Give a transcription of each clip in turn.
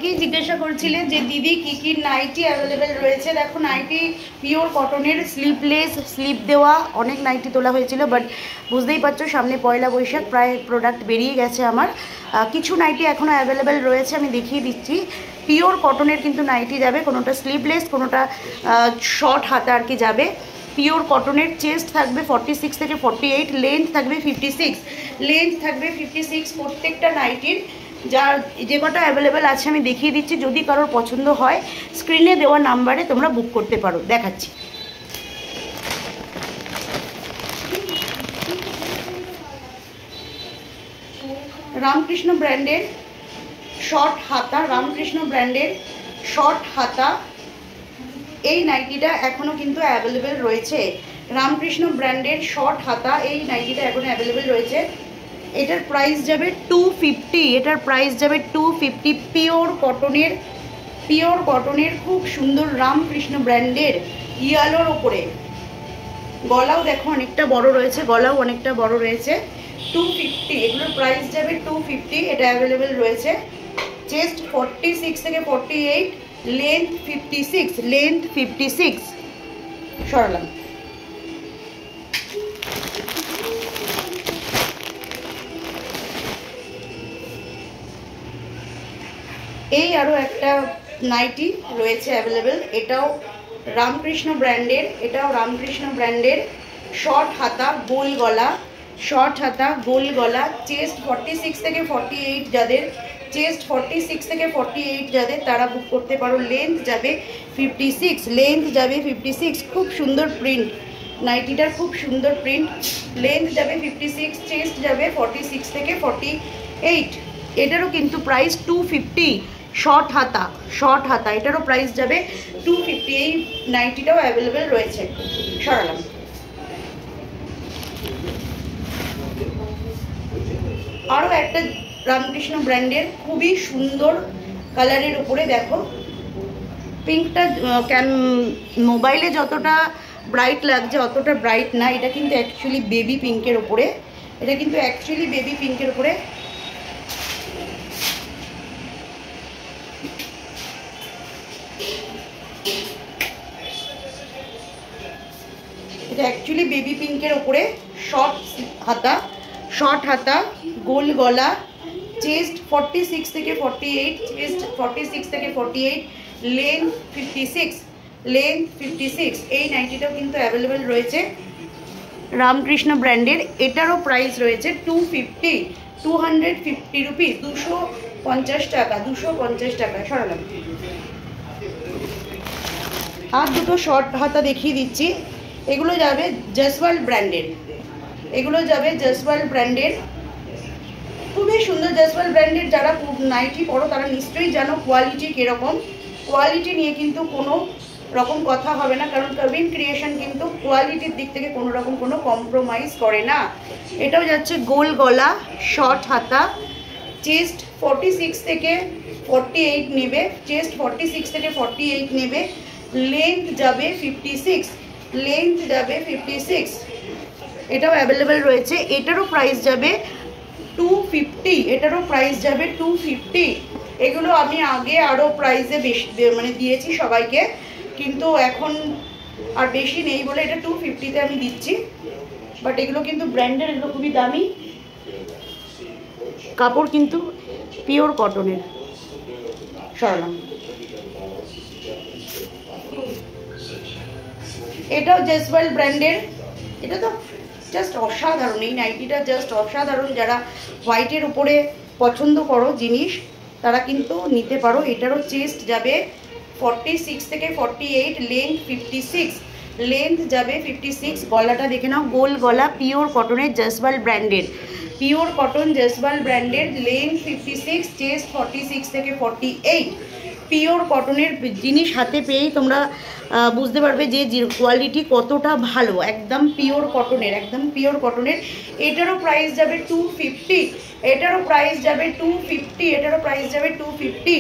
অনেকেই জিজ্ঞাসা করছিলে যে দিদি কি কি নাইটি অ্যাভেলেবেল রয়েছে। দেখো নাইটি পিওর কটনের, স্লিভলেস, স্লিভ দেওয়া অনেক নাইটি তোলা হয়েছিল, বাট বুঝতেই পারছো সামনে পয়লা বৈশাখ, প্রায় প্রোডাক্ট বেরিয়ে গেছে আমার। কিছু নাইটি এখনও অ্যাভেলেবেল রয়েছে, আমি দেখিয়ে দিচ্ছি। পিওর কটনের কিন্তু নাইটি যাবে, কোনোটা স্লিভলেস, কোনোটা শর্ট হাতা আর কি যাবে। পিওর কটনের চেস্ট থাকবে 46 থেকে 48, লেন্থ থাকবে 56, লেন্থ থাকবে 56 প্রত্যেকটা নাইটির। যার যে কটা অ্যাভেলেবেল আছে আমি দেখিয়ে দিচ্ছি, যদি কারোর পছন্দ হয় স্ক্রিনে দেওয়া নাম্বারে তোমরা বুক করতে পারো। দেখাচ্ছি। রামকৃষ্ণ ব্র্যান্ডের শর্ট হাতা, রামকৃষ্ণ ব্র্যান্ডের শর্ট হাতা এই নাইটিটা এখনও কিন্তু অ্যাভেলেবেল রয়েছে। রামকৃষ্ণ ব্র্যান্ডের শর্ট হাতা এই নাইটিটা এখনও অ্যাভেলেবেল রয়েছে। এটার প্রাইস যাবে 250, এটার প্রাইস যাবে 250। পিওর কটনের, পিওর কটনের খুব সুন্দর রামকৃষ্ণ ব্র্যান্ডের ইয়ালোর ওপরে। গলাও দেখো অনেকটা বড় রয়েছে, গলাও অনেকটা বড় রয়েছে। 250, এগুলোর প্রাইস যাবে 250। এটা অ্যাভেলেবেল রয়েছে। চেস্ট 46 থেকে 48, লেন্থ 56, লেন্থ 56। সরালাম। এই আরও একটা নাইটি রয়েছে অ্যাভেলেবেল, এটাও রামকৃষ্ণ ব্র্যান্ডের, এটাও রামকৃষ্ণ ব্র্যান্ডের শর্ট হাতা গোল গলা, শর্ট হাতা গোল গলা। চেস্ট 46 থেকে 48 যাদের, চেস্ট 46 থেকে 48 যাদের তারা বুক করতে পারো। লেন্থ যাবে 56, লেন্থ যাবে 56। খুব সুন্দর প্রিন্ট নাইটিটার, খুব সুন্দর প্রিন্ট। লেন্থ যাবে 56, চেস্ট যাবে 46 থেকে 48। এটারও কিন্তু প্রাইস 250। শর্ট হাতা, শর্ট হাতা, এটারও প্রাইস যাবে 250। এই নাইটিটাও অ্যাভেলেবেল রয়েছে। সরালাম। আরও একটা রামকৃষ্ণ ব্র্যান্ডের খুবই সুন্দর কালারের উপরে, দেখো পিঙ্কটা মোবাইলে যতটা ব্রাইট লাগছে অতটা ব্রাইট না, এটা কিন্তু অ্যাকচুয়ালি বেবি পিঙ্কের ওপরে, এটা কিন্তু অ্যাকচুয়ালি বেবি পিঙ্কের ওপরে। এটা অ্যাকচুয়ালি বেবি পিঙ্কের ওপরে শর্ট হাতা, শর্ট হাতা গোল গলা। চেস্ট 46 থেকে 48, চেস্ট 46 থেকে 48, লেন্থ 56, লেন্থ 56। এই নাইটিটাও কিন্তু অ্যাভেলেবেল রয়েছে রামকৃষ্ণ ব্র্যান্ডের। এটারও প্রাইস রয়েছে 250, 250 রুপিস, 250 টাকা, 250 টাকা। সরালাম। আর দুটো শর্ট হাতা দেখিয়ে দিচ্ছি। এগুলো যাবে জয়সওয়াল ব্র্যান্ডের, এগুলো যাবে জয়সওয়াল ব্র্যান্ডের। খুবই সুন্দর জয়সওয়াল ব্র্যান্ডের। যারা নাইটি পরো তারা নিশ্চয়ই জানো কোয়ালিটি কীরকম। কোয়ালিটি নিয়ে কিন্তু কোনো রকম কথা হবে না, কারণ কাবিন ক্রিয়েশন কিন্তু কোয়ালিটির দিক থেকে কোনো রকম কোনো কম্প্রোমাইজ করে না। এটাও যাচ্ছে গোল গলা, শর্ট হাতা। চেস্ট 46 থেকে 48 নেবে, চেস্ট 46 থেকে 48 নেবে। লেন্থ যাবে 56, লেন্থ যাবে 56। এটাও অ্যাভেলেবেল রয়েছে। এটারও প্রাইস যাবে 250, এটারও প্রাইস যাবে 250। এগুলো আমি আগে আরও প্রাইসে বেশি মানে দিয়েছি সবাইকে, কিন্তু এখন আর বেশি নেই বলে এটা 250-তে আমি দিচ্ছি। বাট এগুলো কিন্তু ব্র্যান্ডের, এগুলো খুবই দামি। কাপড় কিন্তু পিওর কটনের। সরালাম। এটাও জয়সওয়াল ব্র্যান্ডের। এটা তো জাস্ট অসাধারণ, এই নাইটিটা জাস্ট অসাধারণ। যারা হোয়াইটের উপরে পছন্দ করো জিনিস তারা কিন্তু নিতে পারো। এটারও চেস্ট যাবে 46 থেকে 48, লেন্থ 56, লেন্থ যাবে 56। গলাটা দেখে নাও, গোল গলা, পিওর কটনের জয়সওয়াল ব্র্যান্ডের, পিওর কটন জয়সওয়াল ব্র্যান্ডের। লেন্থ 56, চেস্ট 46 থেকে 48। পিওর কটনের জিনিস হাতে পেয়েই তোমরা বুঝতে পারবে যে কোয়ালিটি কতটা ভালো। একদম পিওর কটনের, একদম পিওর কটনের। এটারও প্রাইস যাবে 250, এটারও প্রাইস যাবে 250, এটারও প্রাইস যাবে 250।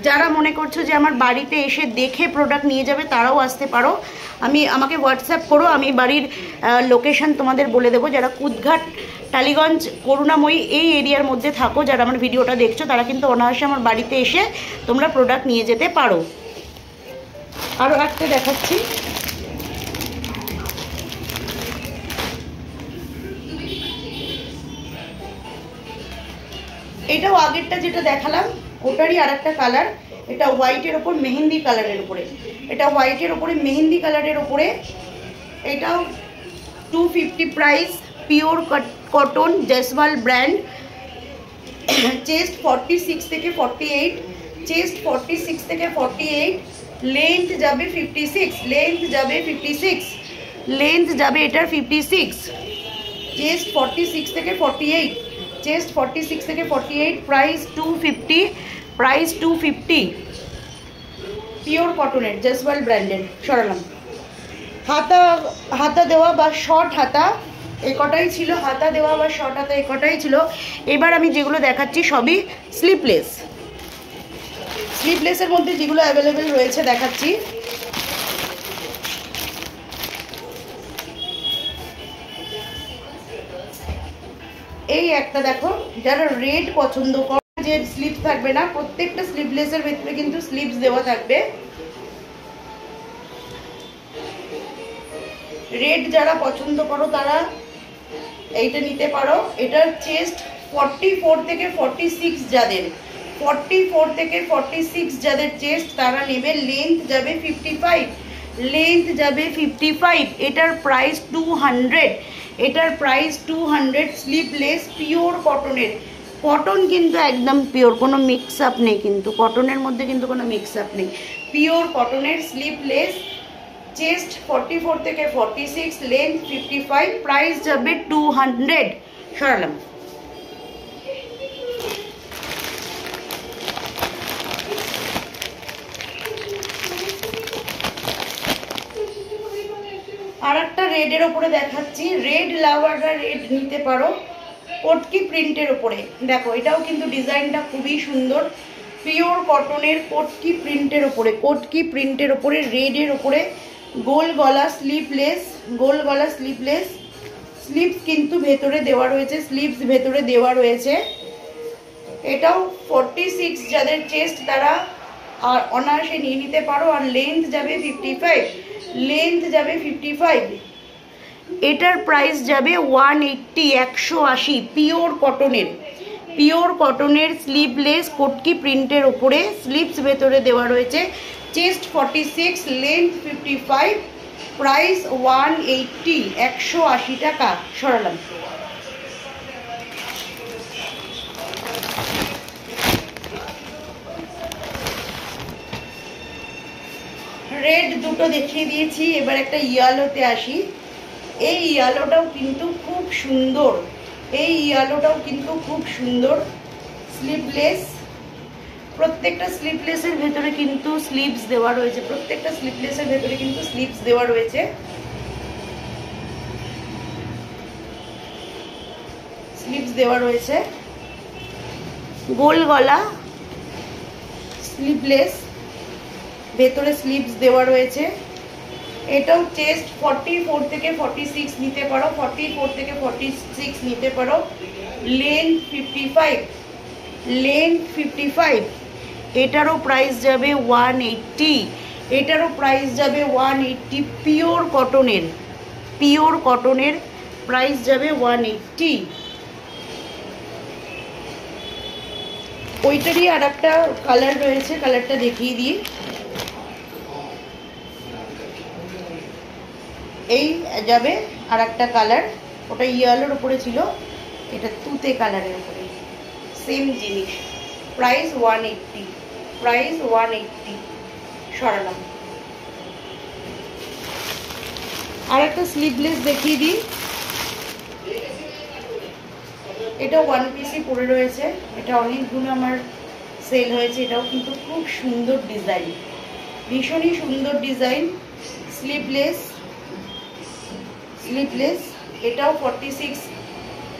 যারা মনে করছো যে আমার বাড়িতে এসে দেখে প্রোডাক্ট নিয়ে যাবে তারাও আসতে পারো। আমাকে হোয়াটসঅ্যাপ করো, আমি বাড়ির লোকেশন তোমাদের বলে দেবো। যারা কুদঘাট টালিগঞ্জ করুণাময়ী এই এরিয়ার মধ্যে থাকো, যারা আমার ভিডিওটা দেখছো তারা কিন্তু অনায়াসে আমার বাড়িতে এসে তোমরা প্রোডাক্ট নিয়ে যেতে পারো। আরও একটা দেখাচ্ছি, এটাও আগেরটা যেটা দেখালাম ওটারই আর একটা কালার। এটা হোয়াইটের ওপর মেহেন্দি কালারের উপরে, এটা হোয়াইটের ওপরে মেহেন্দি কালারের ওপরে। এটাও 250 price, pure cotton Jaiswal brand. Chest 46 থেকে 48, চেস্ট 46 থেকে 48, লেন্থ যাবে 56, লেন্থ যাবে 56, লেন্থ যাবে এটার 56। চেস্ট 46 থেকে 48, চেস্ট 46 থেকে 48, প্রাইস 250, প্রাইস 250, পিওর কটনের জয়সওয়াল ব্র্যান্ডের। সরালাম। হাতা দেওয়া বা শর্ট হাতা এই কটাই ছিল, হাতা দেওয়া বা শর্ট হাতা এই কটাই ছিল। এবার আমি যেগুলো দেখাচ্ছি সবই স্লিপলেস। স্লিপলেসের মধ্যে যেগুলো অ্যাভেলেবেল রয়েছে দেখাচ্ছি। এই একটা দেখো, যারা রেড পছন্দ করে, যে স্লিপ থাকবে না, প্রত্যেকটা স্লিপলেসের ভিতরে কিন্তু স্লিপস দেওয়া থাকবে। রেড যারা পছন্দ করো তারা এইটা নিতে পারো। এটার চেস্ট 44 থেকে 46, যাদের 44 থেকে 46 যাদের চেস্ট তারা নেবে। লেন্থ যাবে 55, লেন্থ যাবে 55। এটার প্রাইস 200, এটার প্রাইস 200। স্লিপলেস পিওর কটনের, কটন কিন্তু একদম পিওর, কোনো মিক্স আপ নেই কিন্তু, কটনের মধ্যে কিন্তু কোনো মিক্স আপ নেই, পিওর কটনের স্লিপলেস। চেস্ট 44 থেকে 46, লেন্থ 55, প্রাইস যাবে 200। সরালাম। আর একটা রেডের ওপরে দেখাচ্ছি, রেড লাভাররা রেড নিতে পারো, কটকি প্রিন্টের ওপরে। দেখো এটাও কিন্তু ডিজাইনটা খুবই সুন্দর, পিওর কটনের কটকি প্রিন্টের ওপরে, কটকি প্রিন্টের ওপরে রেডের ওপরে গোল গলা স্লিপলেস, গোল গলা স্লিপলেস। স্লিপস কিন্তু ভেতরে দেওয়া রয়েছে, স্লিপস ভেতরে দেওয়া রয়েছে। এটাও 46 যাদের চেস্ট তারা আর অনায়াসে নিয়ে নিতে পারো। আর লেন্থ যাবে 55, লেন্থ যাবে 55। এটার প্রাইস যাবে 180, 180, পিওর কটনের, পিওর কটনের স্লিভলেস কটকি প্রিন্টের ওপরে, স্লিপস ভেতরে দেওয়া রয়েছে। চেস্ট 46, লেন্থ 55, প্রাইস 180, 180 টাকা। সরালাম। রেড দুটো দেখিয়ে দিয়েছি, এবার একটা ইয়েলোতে আসি। এই ইয়েলোটাও কিন্তু খুব সুন্দর, এই ইয়েলোটাও কিন্তু খুব সুন্দর। স্লিভলেস, প্রত্যেকটা স্লিভলেসের ভেতরে কিন্তু স্লিভস দেওয়া রয়েছে, প্রত্যেকটা স্লিভলেসের ভেতরে কিন্তু স্লিভস দেওয়া রয়েছে। স্লিভস দেওয়া রয়েছে, গোল গলা স্লিভলেস, ভেতরে স্লিভস দেওয়া রয়েছে। এটাও চেস্ট 44 থেকে 46 নিতে পারো, 44 থেকে 46 নিতে পারো। Length 55, length 55। এটারও প্রাইস যাবে 180, এটারও প্রাইস যাবে 180। পিওর কটনের, পিওর কটনের প্রাইস যাবে 180। ওইটারই আর একটা কালার রয়েছে, কালারটা দেখিয়ে দিই। এই যাবে আর একটা কালার, ওটা ইয়েলোর উপরে ছিল, এটা তুতে কালারের উপরে, সেম জিনিস। Price 180, price 180। সরালাম। আর একটা স্লিভলেস দেখিয়ে দিই। এটা ওয়ান পিসই পরে রয়েছে, এটা অনেকগুলো আমার সেল হয়েছে। এটাও কিন্তু খুব সুন্দর ডিজাইন, ভীষণই সুন্দর ডিজাইন। Sleeveless, sleeveless. এটাও 46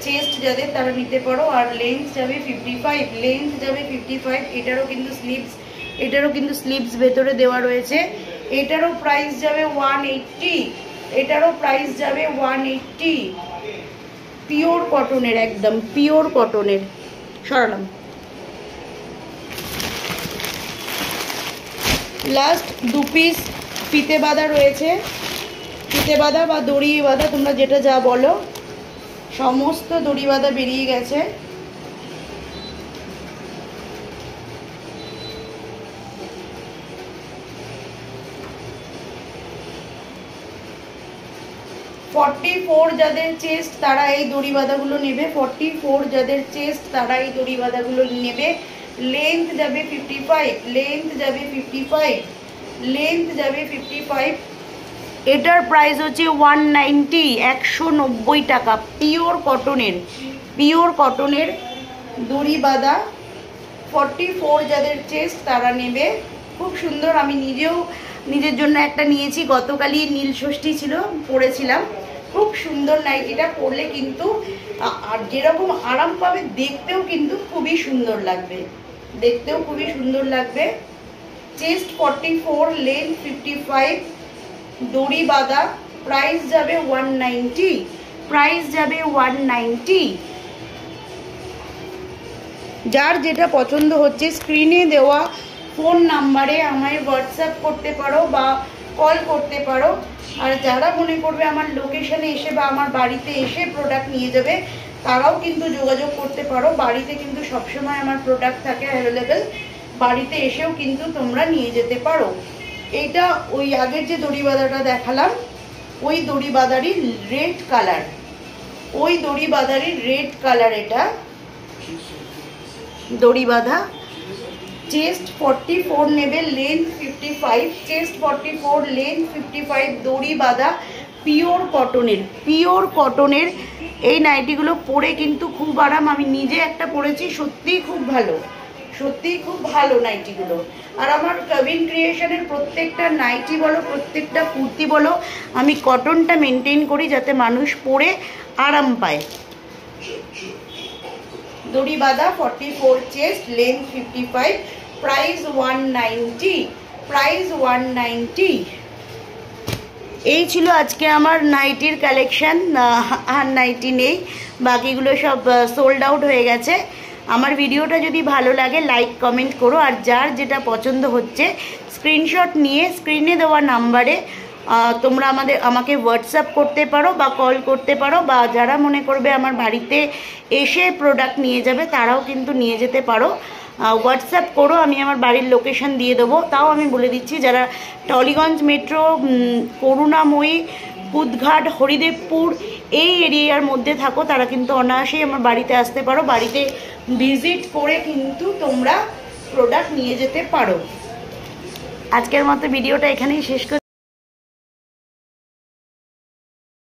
চেস্ট যাদের তারা নিতে পারো। আর লেন্থ যাবে 55, লেন্থ যাবে 55। এটারও কিন্তু স্লিভস, এটারও কিন্তু স্লিভস ভেতরে দেওয়া রয়েছে। এটারও প্রাইস যাবে 180, এটারও প্রাইস যাবে 180। পিওর কটনের, একদম পিওর কটনের। সরালাম। লাস্ট 2 পিস ফিতে বাঁধা রয়েছে, ফিতে বাঁধা বা দড়ি বাঁধা, তোমরা যেটা যা বলো, সমস্ত দড়ি বাঁধা বেরিয়ে গেছে। $44 যাদের চেস্ট তারা এই দড়ি বাঁধাগুলো নেবে, 44 যাদের চেস্ট তারা এই দড়ি বাঁধাগুলো নেবে। লেন্থ যাবে 55, লেন্থ যাবে 55, লেন্থ যাবে 55। এটার প্রাইস হচ্ছে 190, 190 টাকা। পিওর কটনের, পিওর কটনের দড়ি বাঁধা 44 যাদের চেস্ট তারা নেবে। খুব সুন্দর। আমি নিজেও নিজের জন্য একটা নিয়েছি, গতকালই নীল ষষ্ঠী ছিল, পরেছিলাম। খুব সুন্দর নাইটিটা, পরলে কিন্তু আর যেরকম আরাম পাবে, দেখতেও কিন্তু খুবই সুন্দর লাগবে, দেখতেও খুবই সুন্দর লাগবে। চেস্ট 44, লেন্থ 55, দড়ি বাঁধা। প্রাইস যাবে 190, প্রাইস যাবে 190। যার যেটা পছন্দ হচ্ছে স্ক্রিনে দেওয়া ফোন নাম্বারে আমায় হোয়াটসঅ্যাপ করতে পারো বা কল করতে পারো। আর যারা মনে করবে আমার লোকেশনে এসে বা আমার বাড়িতে এসে প্রোডাক্ট নিয়ে যাবে, তারাও কিন্তু যোগাযোগ করতে পারো। বাড়িতে কিন্তু সবসময় আমার প্রোডাক্ট থাকে অ্যাভেলেবেল, বাড়িতে এসেও কিন্তু তোমরা নিয়ে যেতে পারো। এইটা ওই আগের যে দড়ি বাঁধাটা দেখালাম, ওই দড়ি বাঁধারই রেড কালার, ওই দড়ি বাঁধারই রেড কালার। এটা দড়ি বাঁধা। চেস্ট 44 নেবে, লেন্থ 55, চেস্ট 44, লেন্থ 55, দড়ি বাঁধা, পিওর কটনের, পিওর কটনের। এই নাইটিগুলো পরে কিন্তু খুব আরাম। আমি নিজে একটা পরেছি, সত্যিই খুব ভালো, সত্যিই খুব ভালো নাইটিগুলো। আর আমার কাবিন ক্রিয়েশনের প্রত্যেকটা নাইটি বলো, প্রত্যেকটা কুর্তি বলো, আমি কটনটা মেনটেন করি যাতে মানুষ পরে আরাম পায়। দড়ি বাঁধা 44, চেস্ট, লেন্থ 55, প্রাইস 190, প্রাইস 190। এই ছিল আজকে আমার নাইটির কালেকশন। আর নাইটি নেই, বাকিগুলো সব সোল্ড আউট হয়ে গেছে। আমার ভিডিওটা যদি ভালো লাগে লাইক কমেন্ট করো। আর যার যেটা পছন্দ হচ্ছে স্ক্রিনশট নিয়ে স্ক্রিনে দেওয়া নাম্বারে তোমরা আমাকে হোয়াটসঅ্যাপ করতে পারো বা কল করতে পারো। বা যারা মনে করবে আমার বাড়িতে এসে প্রোডাক্ট নিয়ে যাবে, তারাও কিন্তু নিয়ে যেতে পারো। হোয়াটসঅ্যাপ করো, আমি আমার বাড়ির লোকেশন দিয়ে দেবো। তাও আমি বলে দিচ্ছি, যারা টলিগঞ্জ মেট্রো, করুণাময়ী, কুদঘাট, হরিদেবপুর এই এরিয়ার মধ্যে থাকো, তারা কিন্তু অনায়াসেই আমার বাড়িতে আসতে পারো। বাড়িতে ভিজিট করে কিন্তু তোমরা প্রোডাক্ট নিয়ে যেতে পারো। আজকের মতো ভিডিওটা এখানেই শেষ করছি।